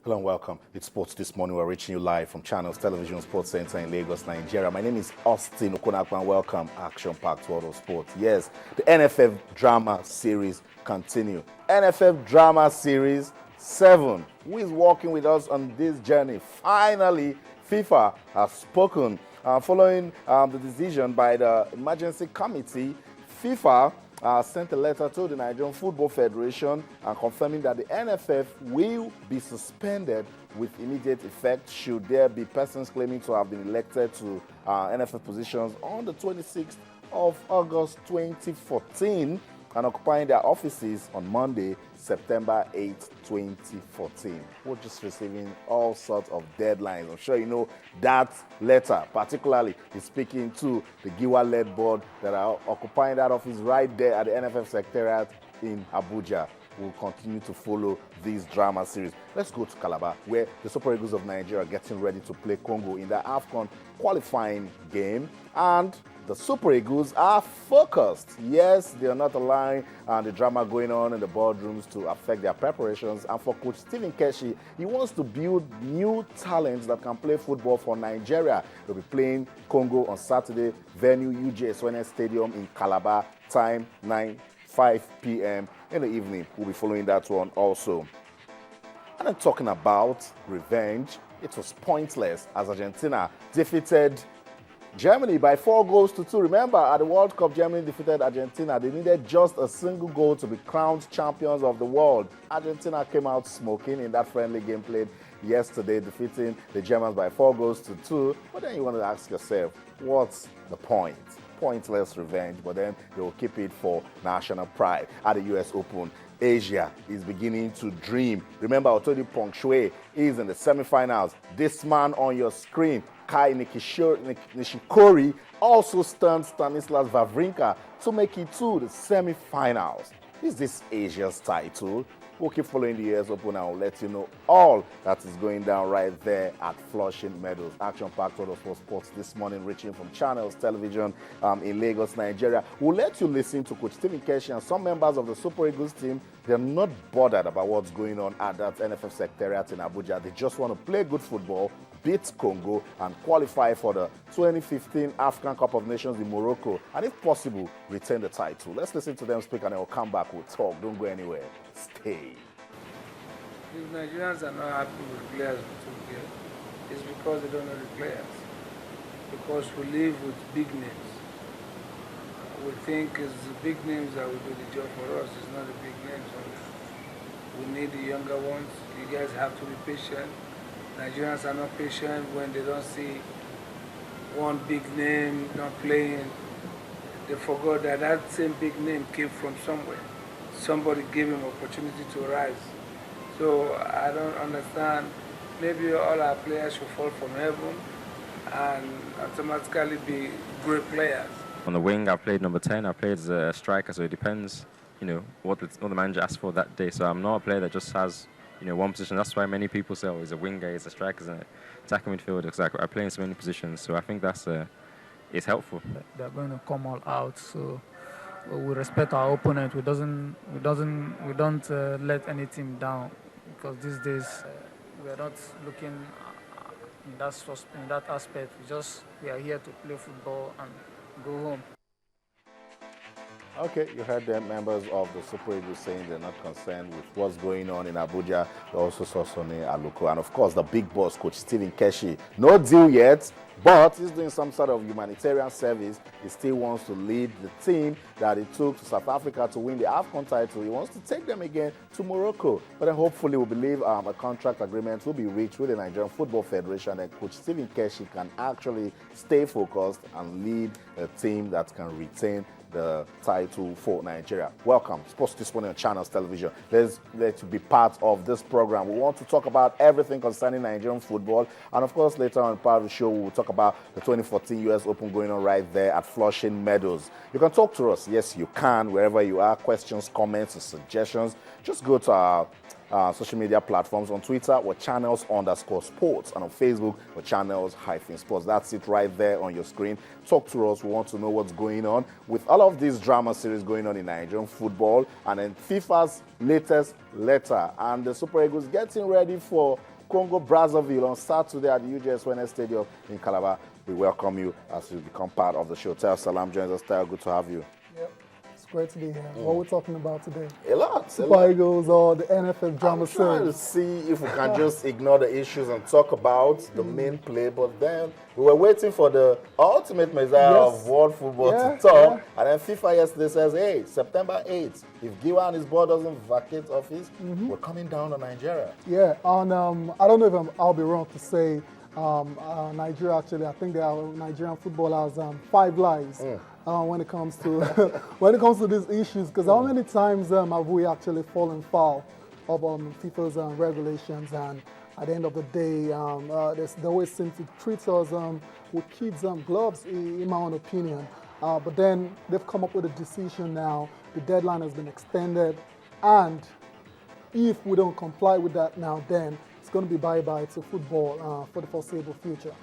Hello and welcome. It's Sports This Morning. We're reaching you live from Channels Television Sports Center in Lagos, Nigeria. My name is Austin Okonakwa and welcome. Action-packed world of sport. Yes, the NFF drama series continue. NFF drama series 7. Who is working with us on this journey? Finally, FIFA has spoken. Following the decision by the emergency committee, FIFA sent a letter to the Nigerian Football Federation confirming that the NFF will be suspended with immediate effect should there be persons claiming to have been elected to NFF positions on the 26th of August 2014 and occupying their offices on Monday, September 8, 2014. We're just receiving all sorts of deadlines. I'm sure you know that letter, particularly is speaking to the Giwa-led board that are occupying that office right there at the NFF Secretariat in Abuja. We'll continue to follow this drama series. Let's go to Calabar, where the Super Eagles of Nigeria are getting ready to play Congo in the AFCON qualifying game. And the Super Eagles are focused. Yes, they are not allowing the drama going on in the boardrooms to affect their preparations. And for Coach Stephen Keshi, he wants to build new talents that can play football for Nigeria. They'll be playing Congo on Saturday, venue UJSON Stadium in Calabar, time 5 p.m. in the evening. We'll be following that one also. And then talking about revenge, it was pointless as Argentina defeated Germany by 4-2. Remember, at the World Cup, Germany defeated Argentina. They needed just a single goal to be crowned champions of the world. Argentina came out smoking in that friendly game played yesterday, defeating the Germans by 4-2. But then you want to ask yourself, what's the point? Pointless revenge, but then they will keep it for national pride. At the US Open, Asia is beginning to dream. Remember, I told you Peng Shuai is in the semifinals. This man on your screen, Kai Nishikori, also stunned Stanislas Wawrinka to make it to the semifinals. Is this Asia's title? We'll keep following the US Open and we'll let you know all that is going down right there at Flushing Meadows. Action-packed world of sports this morning, reaching from Channels Television in Lagos, Nigeria. We'll let you listen to Coach Stephen Keshi and some members of the Super Eagles team. They're not bothered about what's going on at that NFF Secretariat in Abuja. They just want to play good football, beat Congo, and qualify for the 2015 African Cup of Nations in Morocco, and if possible, retain the title. Let's listen to them speak and then we'll come back. We'll talk. Don't go anywhere. Stay. If Nigerians are not happy with players we took here, it's because they don't know the players. Because we live with big names. We think it's the big names that will do the job for us. It's not the big names only. We need the younger ones. You guys have to be patient. Nigerians are not patient when they don't see one big name not playing. They forgot that that same big name came from somewhere. Somebody gave him opportunity to rise. So I don't understand. Maybe all our players should fall from heaven and automatically be great players. On the wing, I played number 10. I played as a striker, so it depends, what the manager asks for that day. So I'm not a player that just has, one position. That's why many people say, oh, he's a winger, he's a striker, he's an attacking midfielder, because I play in so many positions. So I think that's it's helpful. They're going to come all out, so we respect our opponent. We don't let any team down, because these days we are not looking in that aspect. We are here to play football and go home. Okay, you heard them, members of the Super Eagles saying they're not concerned with what's going on in Abuja. They also saw Sonny Aluko. And of course, the big boss, Coach Stephen Keshi. No deal yet, but he's doing some sort of humanitarian service. He still wants to lead the team that he took to South Africa to win the AFCON title. He wants to take them again to Morocco. But then hopefully we believe a contract agreement will be reached with the Nigerian Football Federation and Coach Stephen Keshi can actually stay focused and lead a team that can retain the title for Nigeria. Welcome. Sports This Morning on Channels Television. Let's be part of this program. We want to talk about everything concerning Nigerian football. And of course, later on in part of the show, we'll talk about the 2014 US Open going on right there at Flushing Meadows. You can talk to us. Yes, you can. Wherever you are, questions, comments, or suggestions, just go to our social media platforms. On Twitter, we're channels_sports, and on Facebook, we're channels-sports. That's it right there on your screen. Talk to us. We want to know what's going on with all of these drama series going on in Nigerian football, and then FIFA's latest letter, and the Super Eagles getting ready for Congo Brazzaville on Saturday at the UGS Wellness Stadium in Calabar. We welcome you as you become part of the show. Tell Salam joins us. Tell, good to have you. Yep, it's great to be here. What we're talking about today? A lot. Super Eagles or the NFF drama series. I'm trying to see if we can just ignore the issues and talk about the main play, but then we were waiting for the ultimate messiah of world football to talk, and then FIFA yesterday says, hey, September 8th, if Giwa and his board doesn't vacate office, we're coming down to Nigeria. Yeah, and I don't know if I'll be wrong to say Nigeria, actually, I think they are Nigerian football has 5 lives when it comes to when it comes to these issues. Because how many times have we actually fallen foul of FIFA's regulations, and at the end of the day, they always seem to treat us with kids' gloves, in my own opinion. But then they've come up with a decision now. The deadline has been extended, and if we don't comply with that now, then it's going to be bye-bye to football for the foreseeable future.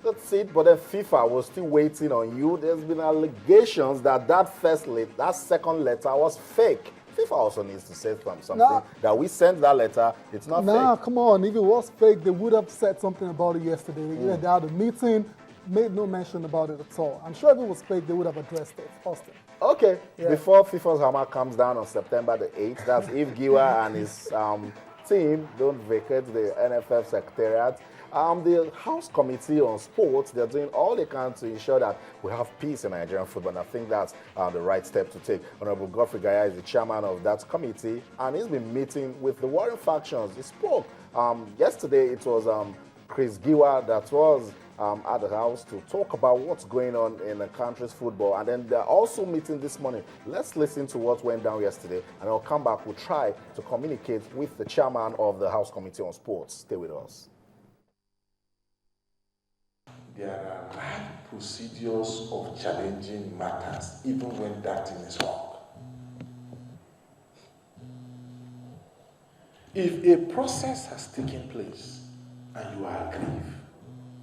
That's it, but then FIFA was still waiting on you. There's been allegations that that second letter was fake. FIFA also needs to say something, that we sent that letter, it's not fake. Come on, if it was fake, they would have said something about it yesterday. They had a meeting, made no mention about it at all. I'm sure if it was fake, they would have addressed it. Austin. Okay, before FIFA's hammer comes down on September the 8th, that's if Giwa and his team don't vacate the NFF secretariat. The House Committee on Sports, they're doing all they can to ensure that we have peace in Nigerian football, and I think that's the right step to take. Hon.Godfrey is the chairman of that committee, and he's been meeting with the warring factions. He spoke. Yesterday, it was Chris Giwa that was at the House to talk about what's going on in the country's football, and then they're also meeting this morning. Let's listen to what went down yesterday, and I'll come back. We'll try to communicate with the chairman of the House Committee on Sports. Stay with us. There are right procedures of challenging matters, even when that thing is wrong. If a process has taken place and you are aggrieved,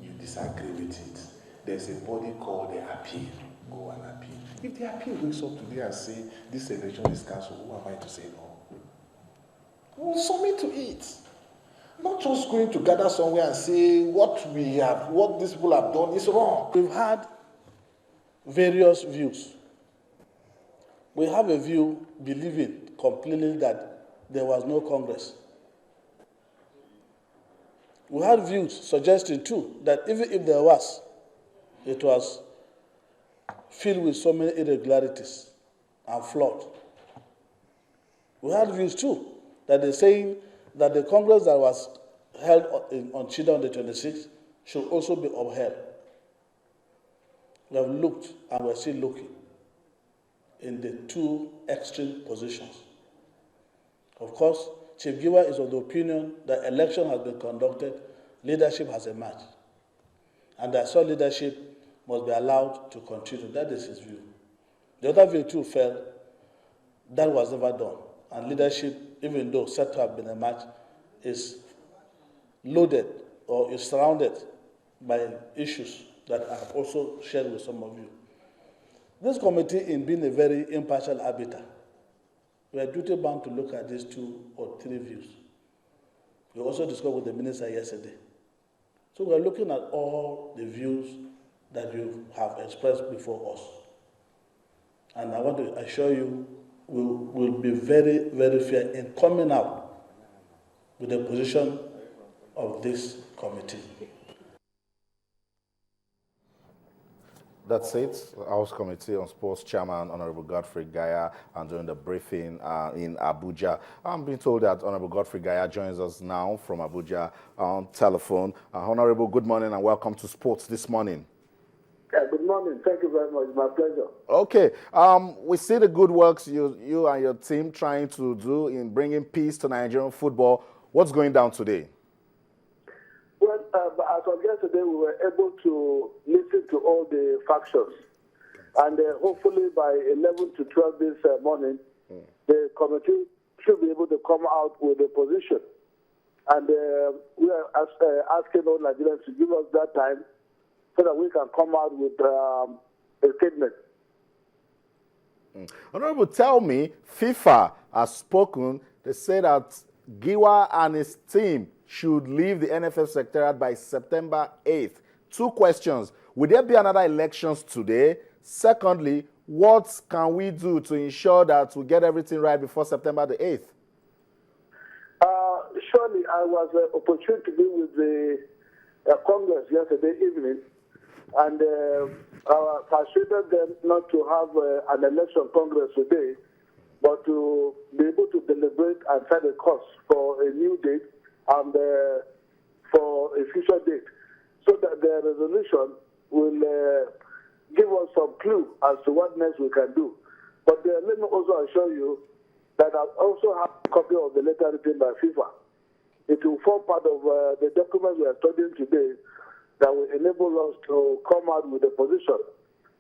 you disagree with it, there's a body called the appeal. Go and appeal. If the appeal wakes up today and say this election is cancelled, who am I to say no? We'll submit to it. Not just going to gather somewhere and say what these people have done is wrong. We've had various views. We have a view believing completely that there was no Congress. We had views suggesting too that even if there was, it was filled with so many irregularities and flawed. We had views too that they're saying that the Congress that was held on Chida on the 26th should also be upheld. We have looked and we're still looking in the 2 extreme positions. Of course, Chief Giwa is of the opinion that election has been conducted, leadership has emerged, and that such leadership must be allowed to continue. That is his view. The other view too felt that was never done, and leadership, even though said to have been emerged, is loaded or is surrounded by issues that I have also shared with some of you. This committee, in being a very impartial arbiter, we are duty bound to look at these 2 or 3 views. We also discussed with the minister yesterday. So we are looking at all the views that you have expressed before us. And I want to assure you, we will be very, very fair in coming out with the position of this committee. That's it. House Committee on Sports Chairman Hon.Godfrey and during the briefing in Abuja. I'm being told that Hon.Godfrey joins us now from Abuja on telephone. Honorable, good morning and welcome to Sports this morning. Yeah, good morning. Thank you very much. My pleasure. Okay. We see the good works you and your team trying to do in bringing peace to Nigerian football. What's going down today? Well, as of yesterday, we were able to listen to all the factions. And hopefully by 11 to 12 this morning, the committee should be able to come out with a position. And we are asking all Nigerians to give us that time so that we can come out with a statement. Honorable, tell me, FIFA has spoken. They say that Giwa and his team should leave the NFF secretariat by September 8th. 2 questions. Will there be another elections today? Secondly, what can we do to ensure that we get everything right before September the 8th? Surely, I was opportune to be with the Congress yesterday evening, and I persuaded them not to have an election Congress today, but to be able to deliberate and set a course for a new date and for a future date, so that the resolution will give us some clue as to what next we can do. But let me also assure you that I also have a copy of the letter written by FIFA. It will form part of the documents we are studying today that will enable us to come out with a position.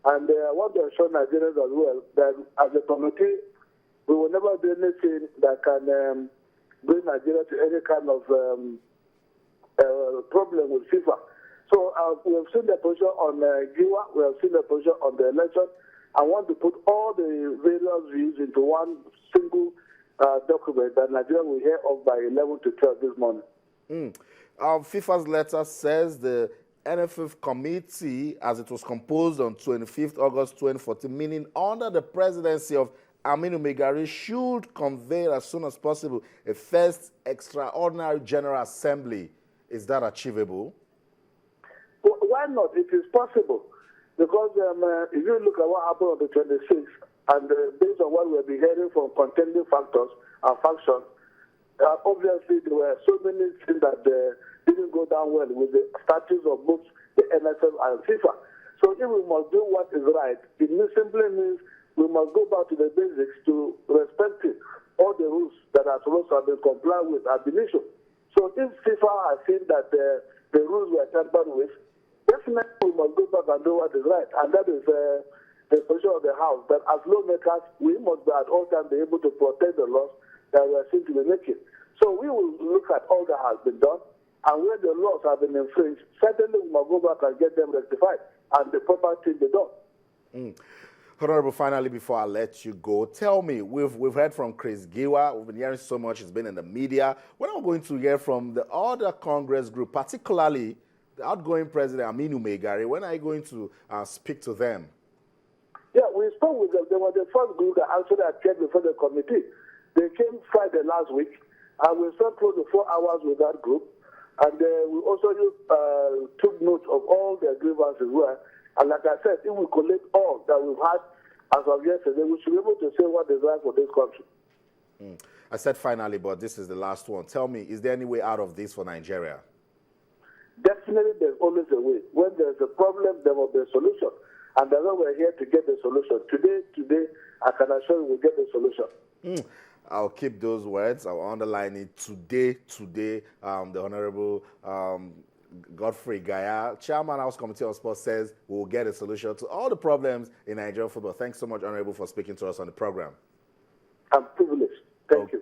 And I want to assure Nigerians as well that as a committee, we will never do anything that can bring Nigeria to any kind of problem with FIFA. So we have seen the position on Giwa, we have seen the position on the election. I want to put all the various views into one single document that Nigeria will hear of by 11 to 12 this morning. FIFA's letter says the NFF committee, as it was composed on 25th August 2014, meaning under the presidency of Aminu Megari, should convene as soon as possible a first extraordinary General Assembly. Is that achievable? Well, why not? It is possible. Because if you look at what happened on the 26th, and based on what we've been hearing from contending factors and factions, obviously there were so many things that didn't go down well with the statutes of both the NFF and FIFA. So if we must do what is right, it simply means we must go back to the basics to respecting all the rules that are supposed to have been complied with at the initial. So if FIFA has seen that the rules were tampered with, definitely we must go back and do what is right. And that is the position of the House, that as lawmakers, we must at all times be able to protect the laws that we are seen to be making. So we will look at all that has been done, and where the laws have been infringed, certainly we must go back and get them rectified, and the proper thing be done. Honorable, finally, before I let you go, tell me, we've heard from Chris Giwa, we've been hearing so much, it's been in the media. When are we going to hear from the other Congress group, particularly the outgoing president, Aminu Megari? When are you going to speak to them? Yeah, we spoke with them. They were the first group that actually came before the committee. They came Friday last week, and we spent close to 4 hours with that group. And we also took note of all their grievances were. And like I said, if we collect all that we've had as of yesterday, we should be able to say what is right for this country. I said finally, but this is the last one. Tell me, is there any way out of this for Nigeria? Definitely, there's always a way. When there's a problem, there will be a solution. And that's why we're here to get the solution. Today, I can assure you we'll get the solution. I'll keep those words. I'll underline it. Today, the Honorable Godfrey Gaya, Chairman House Committee on Sports, says we'll get a solution to all the problems in Nigerian football. Thanks so much, Honorable, for speaking to us on the program. I'm privileged. Thank you.